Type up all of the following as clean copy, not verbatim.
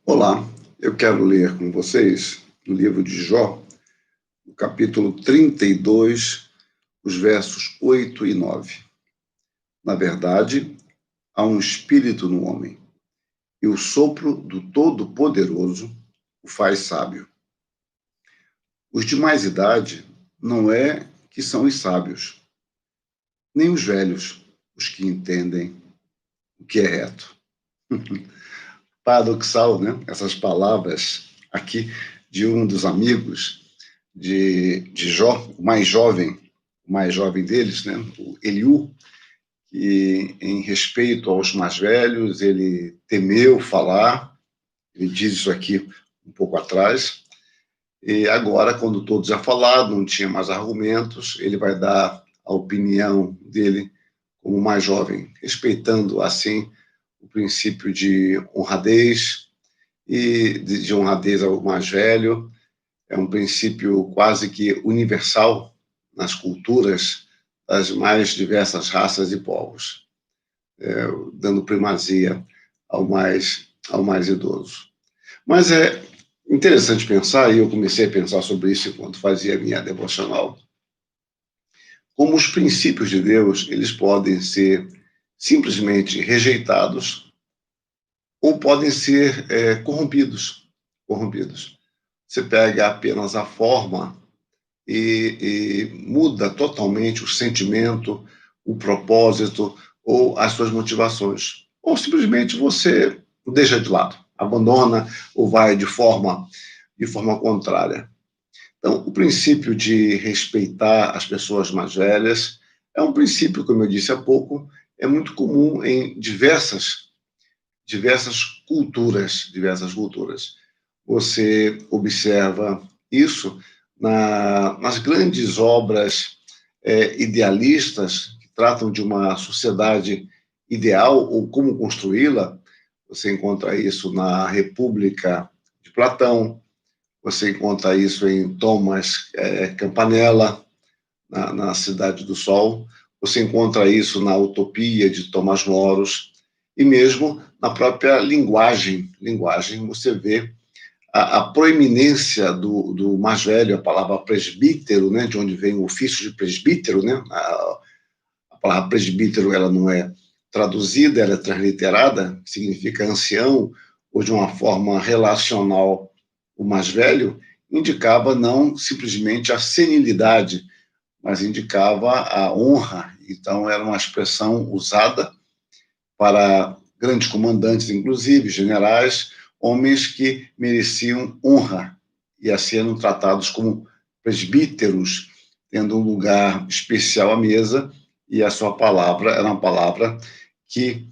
Olá, eu quero ler com vocês o livro de Jó, o capítulo 32, os versos 8 e 9. Na verdade, há um espírito no homem, e o sopro do Todo-Poderoso o faz sábio. Os de mais idade não é que são os sábios, nem os velhos, os que entendem o que é reto. Paradoxal, né? Essas palavras aqui de um dos amigos de Jó, o mais jovem deles, né? O Eliú, que em respeito aos mais velhos, ele temeu falar, ele diz isso aqui um pouco atrás, e agora, quando todos já falaram, não tinha mais argumentos, ele vai dar a opinião dele como mais jovem, respeitando, assim, o princípio de honradez e de honradez ao mais velho. É um princípio quase que universal nas culturas das mais diversas raças e povos, dando primazia ao mais idoso. Mas é interessante pensar, e eu comecei a pensar sobre isso enquanto fazia a minha devocional, como os princípios de Deus eles podem ser simplesmente rejeitados ou podem ser corrompidos. Você pega apenas a forma e muda totalmente o sentimento, o propósito ou as suas motivações. Ou simplesmente você deixa de lado, abandona ou vai de forma contrária. Então, o princípio de respeitar as pessoas mais velhas é um princípio, como eu disse há pouco, é muito comum em diversas culturas. Você observa isso nas grandes obras idealistas que tratam de uma sociedade ideal ou como construí-la. Você encontra isso na República de Platão, você encontra isso em Thomas Campanella, na Cidade do Sol, você encontra isso na Utopia de Tomás Moros, e mesmo na própria linguagem você vê a proeminência do mais velho, a palavra presbítero, né, de onde vem o ofício de presbítero, né, a palavra presbítero ela não é traduzida, ela é transliterada, significa ancião, ou de uma forma relacional, o mais velho, indicava não simplesmente a senilidade, mas indicava a honra. Então, era uma expressão usada para grandes comandantes, inclusive generais, homens que mereciam honra e assim eram tratados como presbíteros, tendo um lugar especial à mesa, e a sua palavra era uma palavra que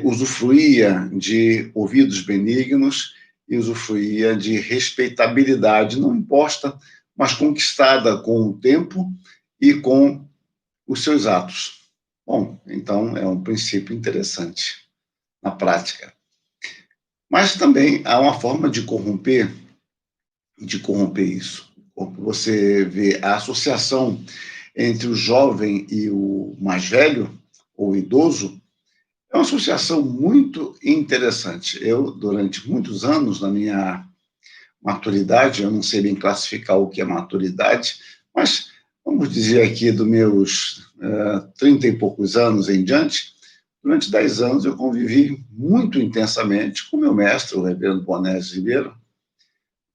usufruía de ouvidos benignos e usufruía de respeitabilidade não imposta, mas conquistada com o tempo e com os seus atos. Bom, então é um princípio interessante na prática. Mas também há uma forma de corromper isso. Você vê a associação entre o jovem e o mais velho, ou idoso, é uma associação muito interessante. Eu, durante muitos anos, na minha maturidade, eu não sei bem classificar o que é maturidade, mas vamos dizer aqui dos meus 30 e poucos anos em diante, durante 10 anos eu convivi muito intensamente com meu mestre, o reverendo Bonés Ribeiro,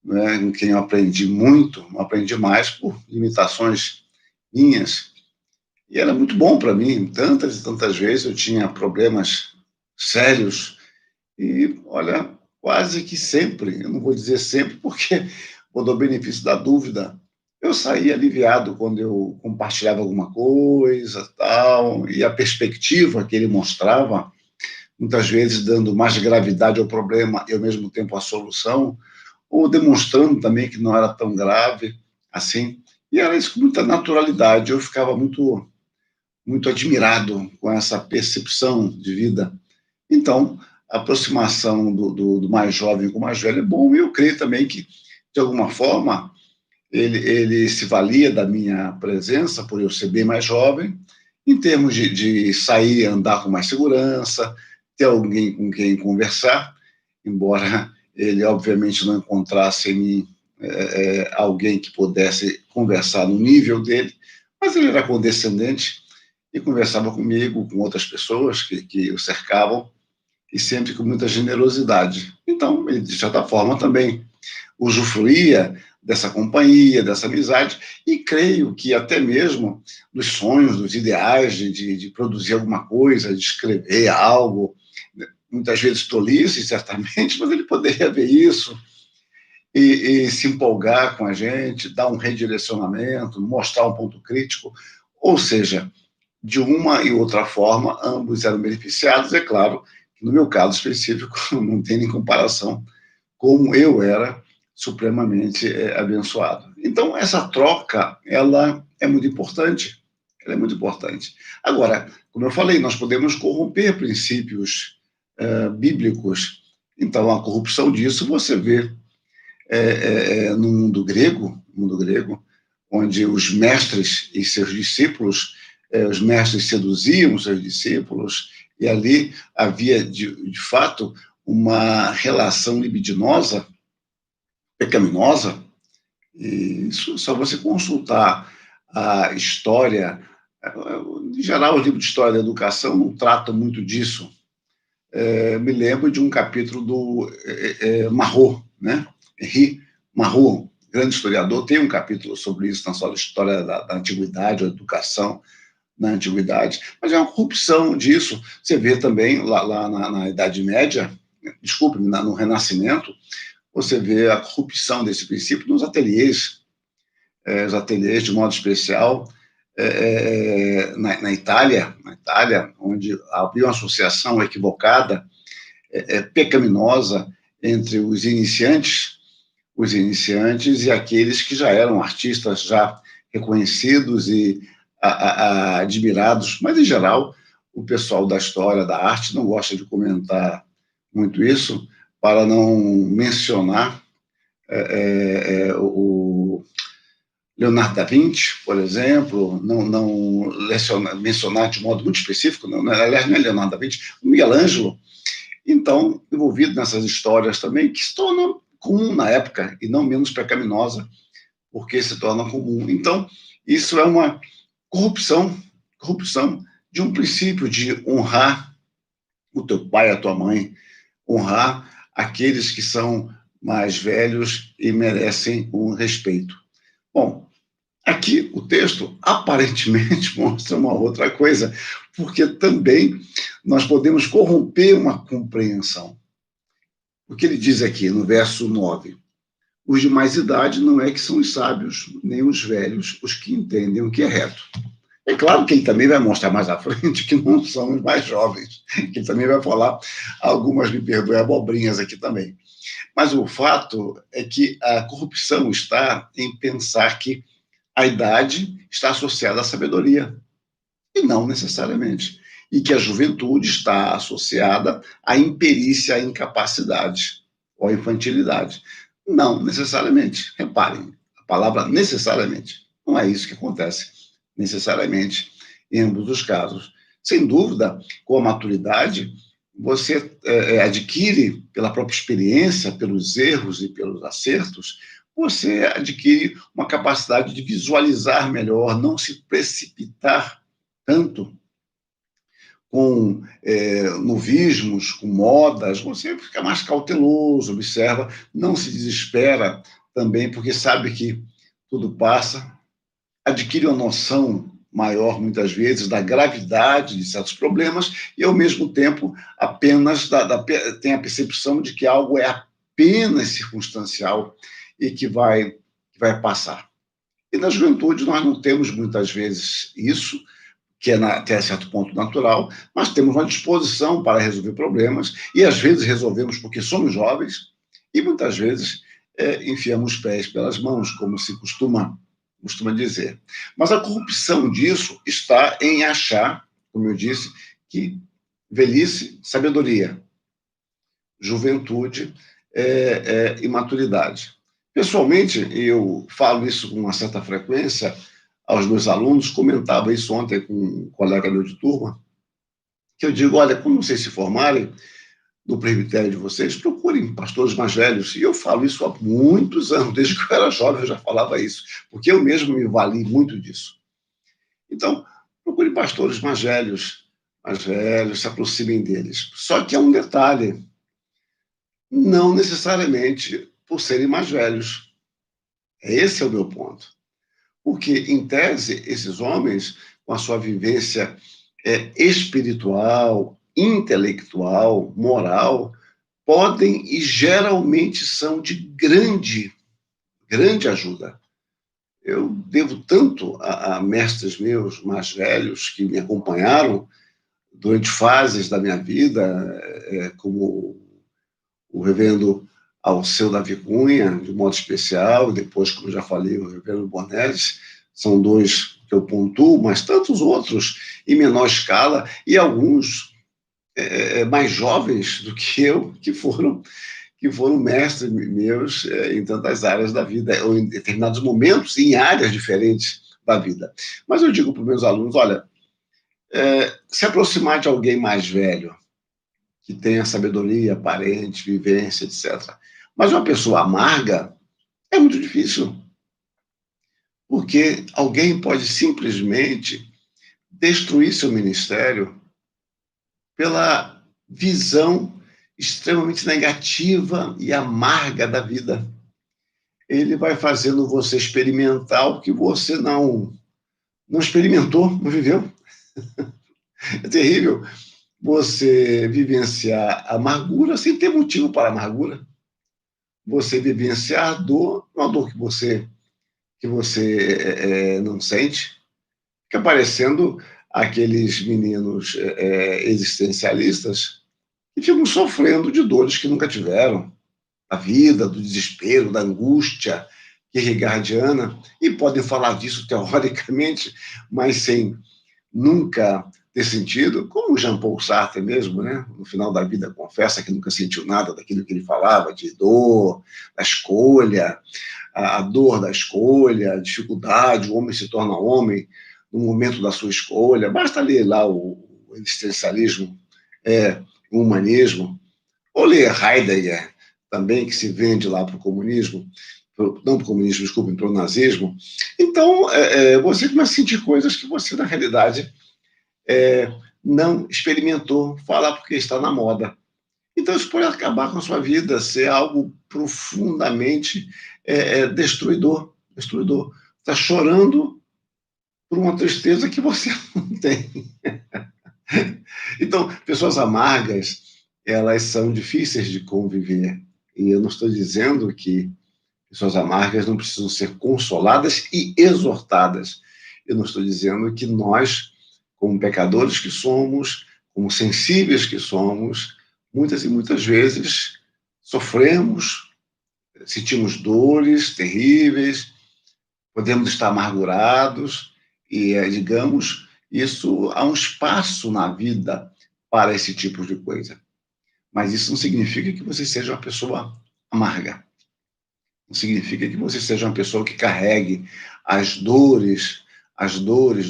né, em quem eu aprendi muito, aprendi mais por limitações minhas, e era muito bom para mim. Tantas e tantas vezes eu tinha problemas sérios, e olha, quase que sempre, eu não vou dizer sempre, porque vou dar o benefício da dúvida, eu saía aliviado quando eu compartilhava alguma coisa, tal, e a perspectiva que ele mostrava, muitas vezes dando mais gravidade ao problema e, ao mesmo tempo, a solução, ou demonstrando também que não era tão grave assim, e era isso com muita naturalidade. Eu ficava muito, muito admirado com essa percepção de vida. Então, a aproximação do mais jovem com o mais velho é bom, e eu creio também que, de alguma forma, ele se valia da minha presença, por eu ser bem mais jovem, em termos de sair, andar com mais segurança, ter alguém com quem conversar, embora ele obviamente não encontrasse em mim alguém que pudesse conversar no nível dele, mas ele era condescendente e conversava comigo, com outras pessoas que o cercavam, e sempre com muita generosidade. Então, ele, de certa forma, também usufruía dessa companhia, dessa amizade, e creio que até mesmo dos sonhos, dos ideais de produzir alguma coisa, de escrever algo, muitas vezes tolice, certamente, mas ele poderia ver isso e se empolgar com a gente, dar um redirecionamento, mostrar um ponto crítico, ou seja, de uma e outra forma, ambos eram beneficiados, é claro, que no meu caso específico, não tem nem comparação, como eu era supremamente abençoado. Então, essa troca, ela é muito importante, ela é muito importante. Agora, como eu falei, nós podemos corromper princípios bíblicos, então a corrupção disso você vê no mundo grego, onde os mestres e seus discípulos, os mestres seduziam seus discípulos, e ali havia, de fato, uma relação libidinosa, pecaminosa, e isso só você consultar a história, em geral, os livros de história da educação não tratam muito disso. Me lembro de um capítulo do Marot, né? Henri Marot, grande historiador, tem um capítulo sobre isso na sua história da antiguidade, a educação na antiguidade, mas é uma corrupção disso. Você vê também lá na Idade Média, desculpe, no Renascimento, você vê a corrupção desse princípio nos ateliês, os ateliês de modo especial, na Itália, onde havia uma associação equivocada, pecaminosa entre os iniciantes e aqueles que já eram artistas já reconhecidos e admirados, mas em geral o pessoal da história, da arte, não gosta de comentar muito isso, para não mencionar o Leonardo da Vinci, por exemplo, não mencionar de modo muito específico, aliás, não é Leonardo da Vinci, o Miguel Ângelo, então, envolvido nessas histórias também, que se tornam comum na época, e não menos pecaminosa, porque se torna comum. Então, isso é uma corrupção de um princípio de honrar o teu pai, a tua mãe, honrar aqueles que são mais velhos e merecem um respeito. Bom, aqui o texto aparentemente mostra uma outra coisa, porque também nós podemos corromper uma compreensão. O que ele diz aqui no verso 9? Os de mais idade não é que são os sábios, nem os velhos, os que entendem o que é reto. É claro que ele também vai mostrar mais à frente que não são os mais jovens, que ele também vai falar algumas, me perdoem, abobrinhas aqui também. Mas o fato é que a corrupção está em pensar que a idade está associada à sabedoria, e não necessariamente. E que a juventude está associada à imperícia, à incapacidade ou à infantilidade. Não necessariamente. Reparem, a palavra necessariamente. Não é isso que acontece necessariamente em ambos os casos. Sem dúvida, com a maturidade, você adquire, pela própria experiência, pelos erros e pelos acertos, você adquire uma capacidade de visualizar melhor, não se precipitar tanto com novismos, com modas, você fica mais cauteloso, observa, não se desespera também, porque sabe que tudo passa, adquire uma noção maior, muitas vezes, da gravidade de certos problemas e, ao mesmo tempo, apenas tem a percepção de que algo é apenas circunstancial e que vai passar. E na juventude nós não temos, muitas vezes, isso, que é até certo ponto natural, mas temos uma disposição para resolver problemas e, às vezes, resolvemos porque somos jovens e, muitas vezes, enfiamos os pés pelas mãos, como se costuma dizer. Mas a corrupção disso está em achar, como eu disse, que velhice, sabedoria, juventude e maturidade. Pessoalmente, eu falo isso com uma certa frequência aos meus alunos, comentava isso ontem com um colega meu de turma, que eu digo, olha, quando vocês se formarem, no presbitério de vocês, procurem pastores mais velhos. E eu falo isso há muitos anos, desde que eu era jovem eu já falava isso, porque eu mesmo me vali muito disso. Então, procurem pastores mais velhos, se aproximem deles. Só que há um detalhe, não necessariamente por serem mais velhos. Esse é o meu ponto. Porque, em tese, esses homens, com a sua vivência espiritual, intelectual, moral, podem e geralmente são de grande ajuda. Eu devo tanto a mestres meus mais velhos que me acompanharam durante fases da minha vida, como o reverendo Alceu Davi Cunha, de modo especial, e depois, como já falei, o reverendo Bonelis, são dois que eu pontuo, mas tantos outros em menor escala, e alguns mais jovens do que eu, que foram mestres meus em tantas áreas da vida, ou em determinados momentos, em áreas diferentes da vida. Mas eu digo para os meus alunos, olha, se aproximar de alguém mais velho, que tenha sabedoria, parente, vivência, etc. Mas uma pessoa amarga é muito difícil, porque alguém pode simplesmente destruir seu ministério pela visão extremamente negativa e amarga da vida. Ele vai fazendo você experimentar o que você não experimentou, não viveu. É terrível você vivenciar amargura sem ter motivo para amargura. Você vivenciar a dor, uma dor que você não sente. Fica parecendo aqueles meninos existencialistas que ficam sofrendo de dores que nunca tiveram, da vida, do desespero, da angústia kierkegaardiana, e podem falar disso teoricamente, mas sem nunca ter sentido, como Jean Paul Sartre mesmo, né? No final da vida confessa que nunca sentiu nada daquilo que ele falava, de dor, da escolha, a dor da escolha, a dificuldade, o homem se torna homem no momento da sua escolha. Basta ler lá o existencialismo, o humanismo, ou ler Heidegger, também, que se vende lá para o comunismo, não para o comunismo, desculpem, para o nazismo. Então, você começa a sentir coisas que você, na realidade, não experimentou, falar porque está na moda. Então, isso pode acabar com a sua vida, ser algo profundamente destruidor. Destruidor. Está chorando por uma tristeza que você não tem. Então, pessoas amargas, elas são difíceis de conviver. E eu não estou dizendo que pessoas amargas não precisam ser consoladas e exortadas. Eu não estou dizendo que nós, como pecadores que somos, como sensíveis que somos, muitas e muitas vezes sofremos, sentimos dores terríveis, podemos estar amargurados e, digamos, isso há um espaço na vida para esse tipo de coisa. Mas isso não significa que você seja uma pessoa amarga. Não significa que você seja uma pessoa que carregue as dores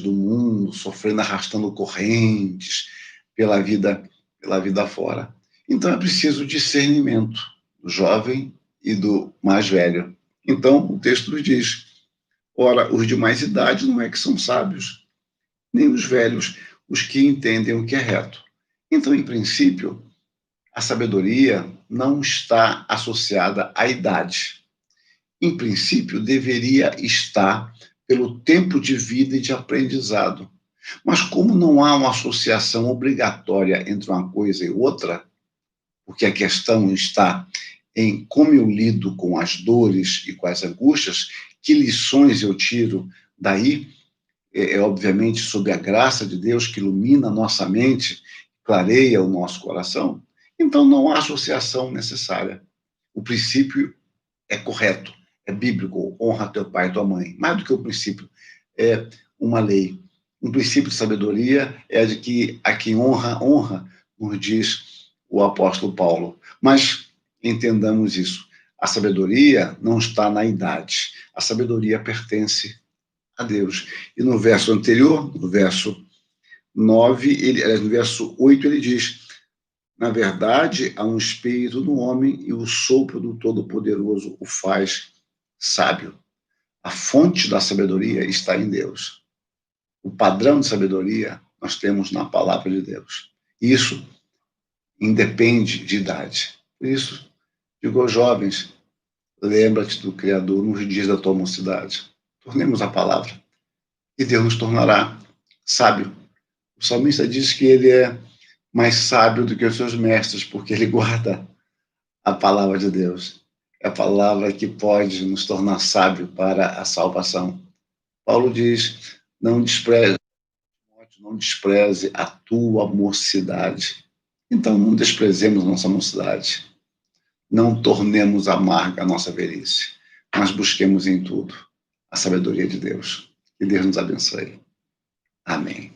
do mundo, sofrendo, arrastando correntes pela vida fora. Então é preciso discernimento do jovem e do mais velho. Então o texto nos diz: ora, os de mais idade não é que são sábios, nem os velhos, os que entendem o que é reto. Então, em princípio, a sabedoria não está associada à idade. Em princípio, deveria estar pelo tempo de vida e de aprendizado. Mas como não há uma associação obrigatória entre uma coisa e outra, porque a questão está em como eu lido com as dores e com as angústias, que lições eu tiro daí, obviamente sob a graça de Deus que ilumina a nossa mente, clareia o nosso coração, então não há associação necessária. O princípio é correto, é bíblico, honra teu pai e tua mãe. Mais do que o princípio, é uma lei. Um princípio de sabedoria é de que a quem honra, honra, nos diz o apóstolo Paulo. Mas entendamos isso. A sabedoria não está na idade. A sabedoria pertence a Deus. E no verso anterior, no verso 9, no verso 8, ele diz: Na verdade, há um espírito no homem e o sopro do Todo-Poderoso o faz sábio. A fonte da sabedoria está em Deus. O padrão de sabedoria nós temos na palavra de Deus. Isso independe de idade. Por isso, digo aos jovens, lembra-te do Criador nos dias da tua mocidade. Tornemos a palavra e Deus nos tornará sábio. O salmista diz que ele é mais sábio do que os seus mestres, porque ele guarda a palavra de Deus. É a palavra que pode nos tornar sábio para a salvação. Paulo diz, não despreze a tua mocidade. Então, não desprezemos nossa mocidade. Não tornemos amarga a nossa velhice, mas busquemos em tudo a sabedoria de Deus. Que Deus nos abençoe. Amém.